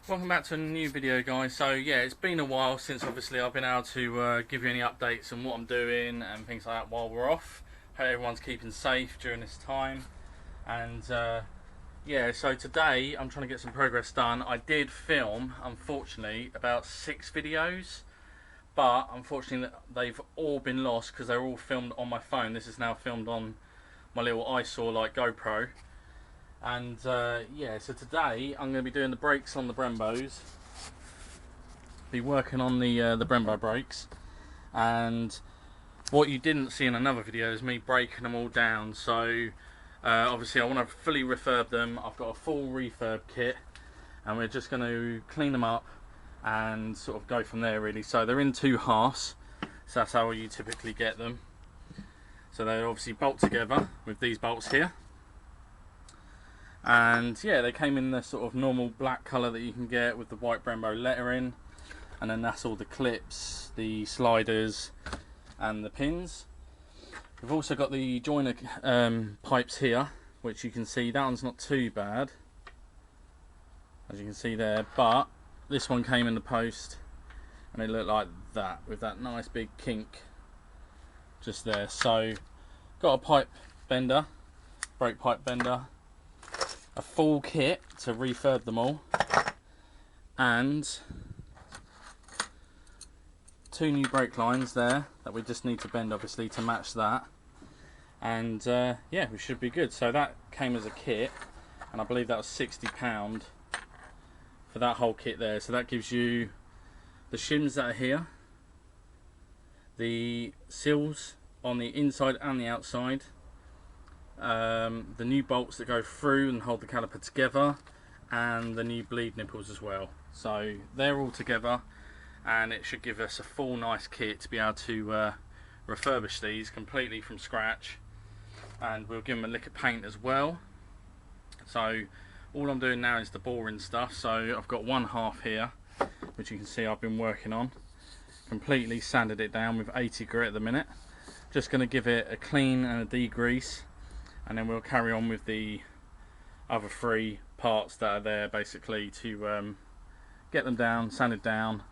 Welcome back to a new video, guys. So yeah, it's been a while since obviously I've been able to give you any updates on what I'm doing and things like that while we're off. Hope everyone's keeping safe during this time. And yeah, so today I'm trying to get some progress done. I did film, unfortunately, about 6 videos, but unfortunately they've all been lost because they're all filmed on my phone. This is now filmed on my little eyesore like GoPro. And yeah, so today I'm going to be doing the brakes on the Brembos, be working on the Brembo brakes, and what you didn't see in another video is me breaking them all down. So obviously I want to fully refurb them. I've got a full refurb kit and we're just going to clean them up and sort of go from there really. So they're in 2 halves, so that's how you typically get them. So they obviously bolt together with these bolts here. And yeah, they came in the sort of normal black colour that you can get with the white Brembo lettering, and then that's all the clips, the sliders and the pins. We've also got the joiner pipes here, which you can see that one's not too bad, as you can see there, but this one came in the post and it looked like that with that nice big kink just there. So got a pipe bender, brake pipe bender, a full kit to refurb them all, and 2 new brake lines there that we just need to bend obviously to match that, and yeah, we should be good. So that came as a kit and I believe that was £60 for that whole kit there. So that gives you the shims that are here, the seals on the inside and the outside, the new bolts that go through and hold the caliper together, and the new bleed nipples as well. So they're all together and it should give us a full nice kit to be able to refurbish these completely from scratch, and we'll give them a lick of paint as well. So all I'm doing now is the boring stuff. So I've got 1 half here which you can see I've been working on, completely sanded it down with 80 grit at the minute. Just going to give it a clean and a degrease, and then we'll carry on with the other 3 parts that are there basically to get them down, sanded down,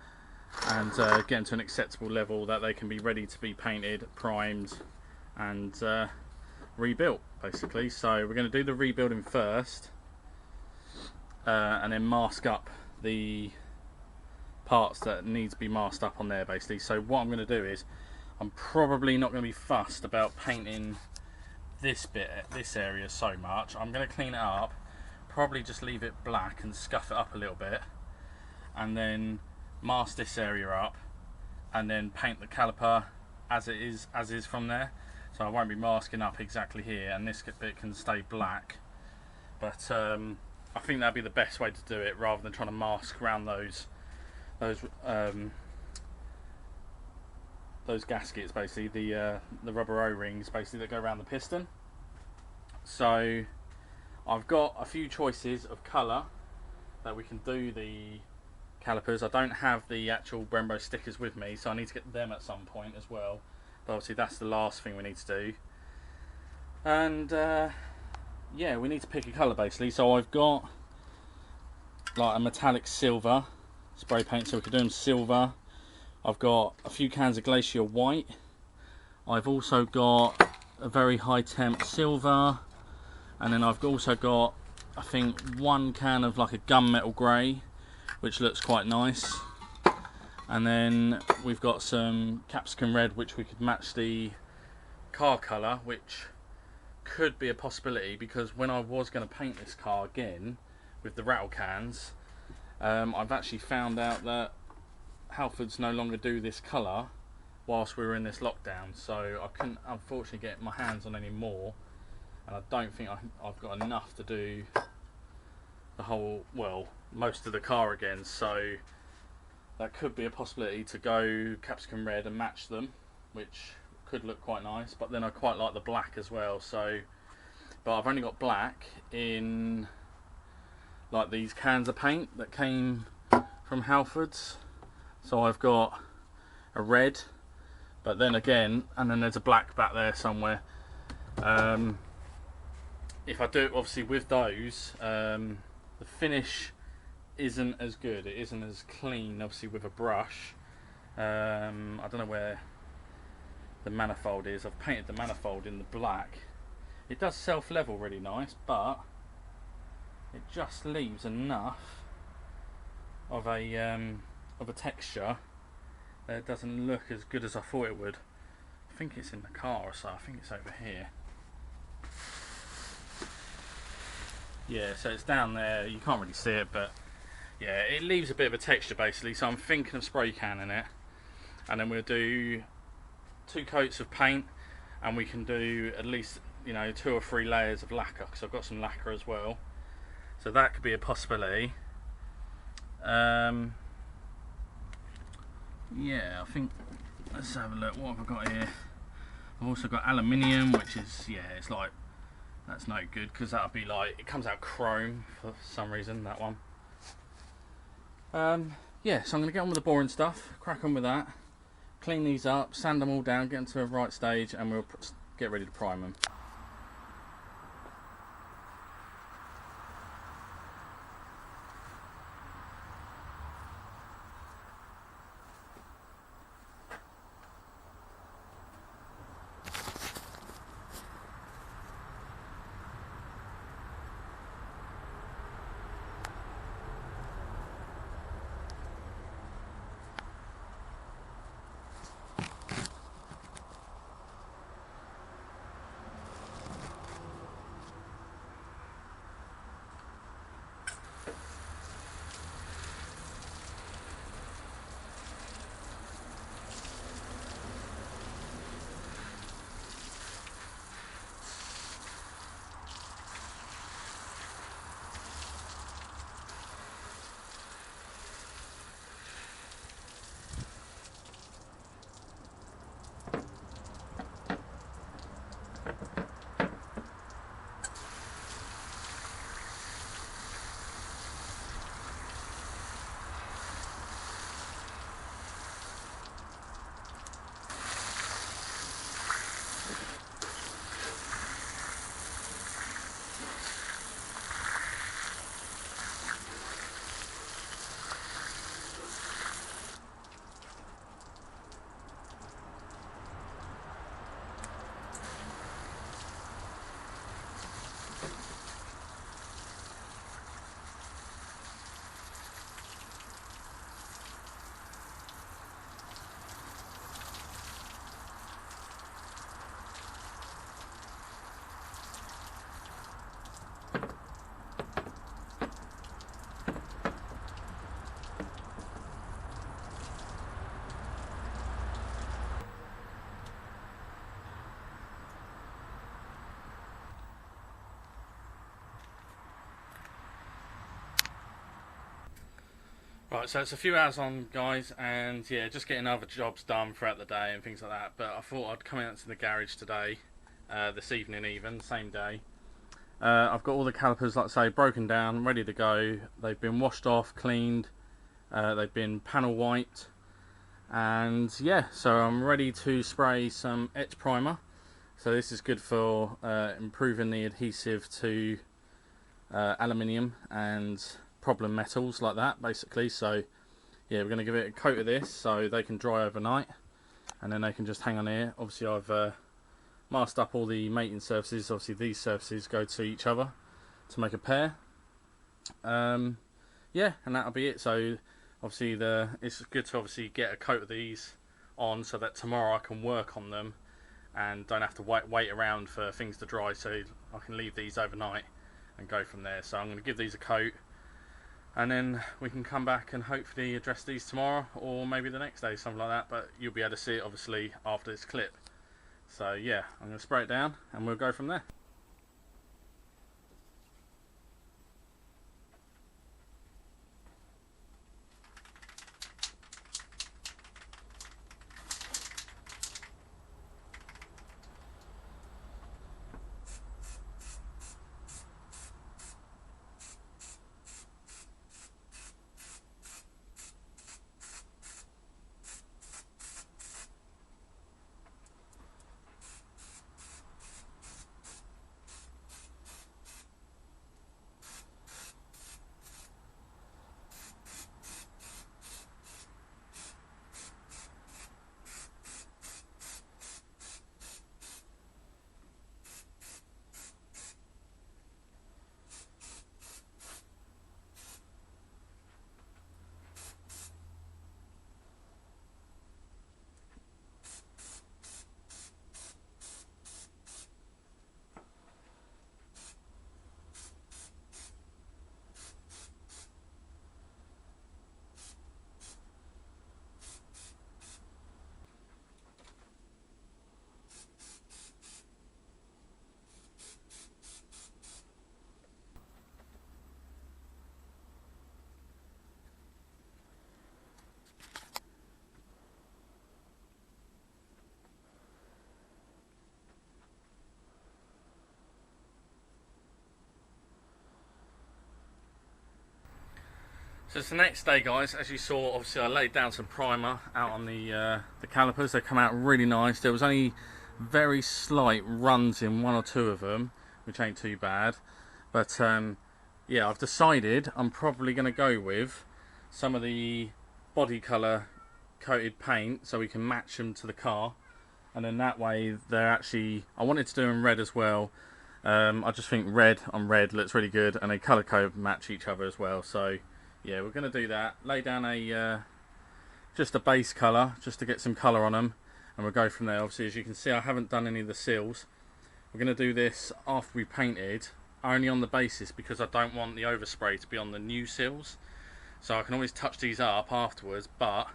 and get them to an acceptable level that they can be ready to be painted, primed and rebuilt basically. So we're going to do the rebuilding first and then mask up the parts that need to be masked up on there basically. So what I'm going to do is, I'm probably not going to be fussed about painting this area so much. I'm going to clean it up, probably just leave it black and scuff it up a little bit, and then mask this area up, and then paint the caliper as is from there. So I won't be masking up exactly here, and this bit can stay black, but I think that'd be the best way to do it, rather than trying to mask around those gaskets basically, the rubber O-rings basically that go around the piston. So I've got a few choices of colour that we can do the calipers. I don't have the actual Brembo stickers with me, so I need to get them at some point as well, but obviously that's the last thing we need to do. And yeah, we need to pick a colour basically. So I've got like a metallic silver spray paint, so we could do them silver. I've got a few cans of Glacier White. I've also got a very high temp silver, and then I've also got, I think, 1 can of like a gunmetal grey, which looks quite nice. And then we've got some capsicum red, which we could match the car colour, which could be a possibility, because when I was going to paint this car again with the rattle cans, I've actually found out that Halfords no longer do this colour whilst we were in this lockdown, so I couldn't unfortunately get my hands on any more, and I don't think I've got enough to do the whole, well, most of the car again. So that could be a possibility, to go capsicum red and match them, which could look quite nice. But then I quite like the black as well, so, but I've only got black in like these cans of paint that came from Halfords. So I've got a red, but then again, and then there's a black back there somewhere. If I do it obviously with those, the finish isn't as good. It isn't as clean, obviously, with a brush. I don't know where the manifold is. I've painted the manifold in the black. It does self-level really nice, but it just leaves enough of a texture that it doesn't look as good as I thought it would. I think it's in the car or so. I think it's over here. Yeah, so it's down there. You can't really see it, but yeah, it leaves a bit of a texture basically. So I'm thinking of spray canning it, and then we'll do 2 coats of paint, and we can do at least, you know, 2 or 3 layers of lacquer, because I've got some lacquer as well. So that could be a possibility. Yeah, I think, let's have a look. What have I got here? I've also got aluminium, which is, yeah, it's like, that's no good, because that'll be like, it comes out chrome for some reason, that one. Yeah, so I'm going to get on with the boring stuff, crack on with that, clean these up, sand them all down, get them to the right stage, and we'll get ready to prime them. Right, so it's a few hours on, guys, and yeah, just getting other jobs done throughout the day and things like that. But I thought I'd come out to the garage today, this evening even, same day. I've got all the calipers, like I say, broken down, ready to go. They've been washed off, cleaned, they've been panel wiped, and yeah, so I'm ready to spray some etch primer. So this is good for improving the adhesive to aluminium and problem metals like that, basically. So yeah, we're going to give it a coat of this so they can dry overnight, and then they can just hang on here. Obviously I've masked up all the mating surfaces. Obviously these surfaces go to each other to make a pair. Yeah, and that'll be it. So obviously it's good to obviously get a coat of these on so that tomorrow I can work on them and don't have to wait around for things to dry, so I can leave these overnight and go from there. So I'm going to give these a coat, and then we can come back and hopefully address these tomorrow, or maybe the next day, something like that. But you'll be able to see it obviously after this clip. So yeah, I'm going to spray it down and we'll go from there. So it's the next day, guys. As you saw, obviously I laid down some primer out on the calipers. They come out really nice. There was only very slight runs in one or two of them, which ain't too bad. But yeah, I've decided I'm probably going to go with some of the body colour coated paint so we can match them to the car. And then that way they're actually, I wanted to do them red as well. I just think red on red looks really good, and they colour code match each other as well. So yeah, we're going to do that. Lay down a just a base colour, just to get some colour on them, and we'll go from there. Obviously, as you can see, I haven't done any of the seals. We're going to do this after we painted, only on the basis because I don't want the overspray to be on the new seals. So I can always touch these up afterwards, but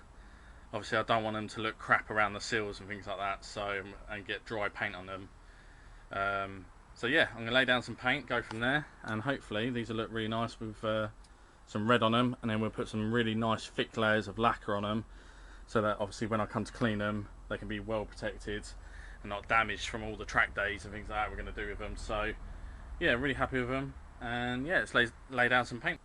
obviously I don't want them to look crap around the seals and things like that, so, and get dry paint on them. So yeah, I'm going to lay down some paint, go from there, and hopefully these will look really nice with some red on them, and then we'll put some really nice thick layers of lacquer on them, so that obviously when I come to clean them, they can be well protected and not damaged from all the track days and things like that we're going to do with them. So yeah, really happy with them, and yeah, let's lay down some paint.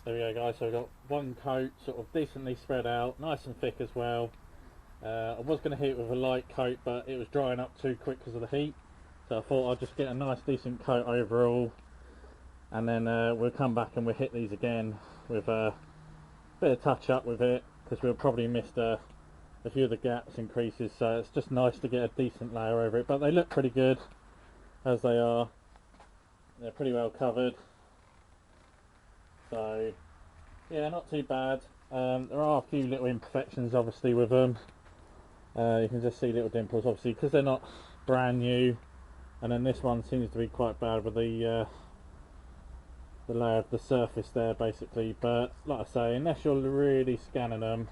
There we go, guys, so we've got one coat sort of decently spread out, nice and thick as well. I was going to hit it with a light coat, but it was drying up too quick because of the heat, so I thought I'd just get a nice decent coat overall, and then we'll come back and we'll hit these again with a bit of touch up with it, because we'll probably missed a few of the gaps and creases, so it's just nice to get a decent layer over it. But they look pretty good as they are, they're pretty well covered. So yeah, not too bad. There are a few little imperfections obviously with them. You can just see little dimples obviously because they're not brand new, and then this one seems to be quite bad with the layer of the surface there basically. But like I say, unless you're really scanning them,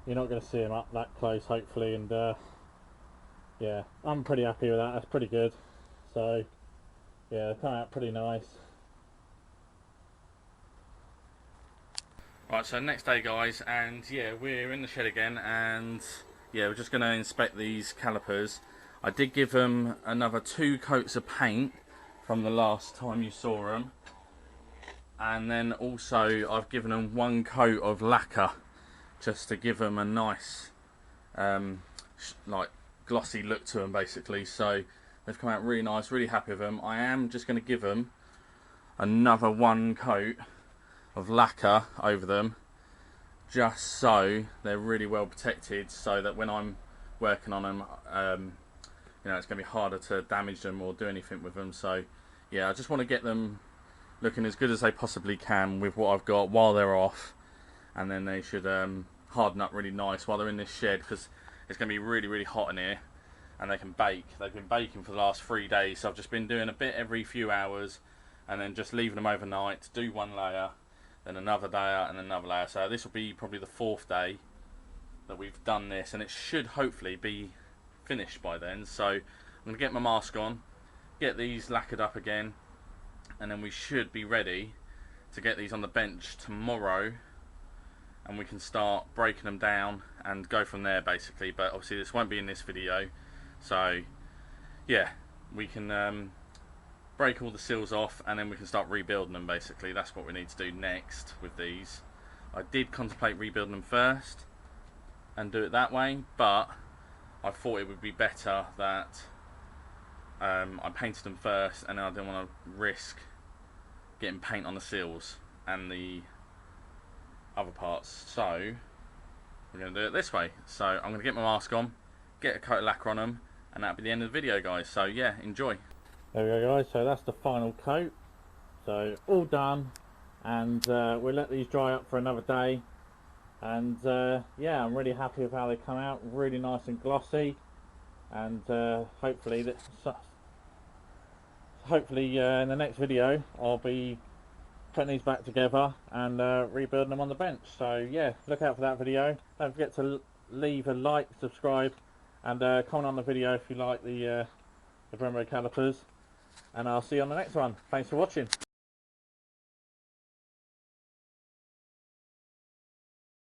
you're not going to see them up that close hopefully, and yeah, I'm pretty happy with that. That's pretty good. So yeah, they come out pretty nice. Right, so next day, guys, and yeah, we're in the shed again, and yeah, we're just going to inspect these calipers. I did give them another 2 coats of paint from the last time you saw them, and then also I've given them 1 coat of lacquer just to give them a nice like glossy look to them basically. So they've come out really nice, really happy with them. I am just going to give them another 1 coat of lacquer over them, just so they're really well protected, so that when I'm working on them, you know, it's going to be harder to damage them or do anything with them. So yeah, I just want to get them looking as good as they possibly can with what I've got while they're off, and then they should harden up really nice while they're in this shed, because it's going to be really hot in here. and they can bake. They've been baking for the last 3 days, so I've just been doing a bit every few hours and then just leaving them overnight, do one layer, then another layer and another layer. So this will be probably the 4th day that we've done this, and it should hopefully be finished by then. So I'm going to get my mask on, get these lacquered up again, and then we should be ready to get these on the bench tomorrow, and we can start breaking them down and go from there basically. But obviously this won't be in this video, so yeah, we can break all the seals off and then we can start rebuilding them basically. That's what we need to do next with these. I did contemplate rebuilding them first and do it that way, but I thought it would be better that I painted them first, and I didn't want to risk getting paint on the seals and the other parts. So we're going to do it this way. So I'm going to get my mask on, get a coat of lacquer on them, and that'll be the end of the video, guys. So yeah, enjoy. There we go, guys. So that's the final coat. So all done, and we'll let these dry up for another day. And yeah, I'm really happy with how they come out. Really nice and glossy, and hopefully in the next video I'll be putting these back together and rebuilding them on the bench. So yeah, look out for that video. Don't forget to leave a like, subscribe, and comment on the video if you like the Brembo calipers, and I'll see you on the next one. Thanks for watching.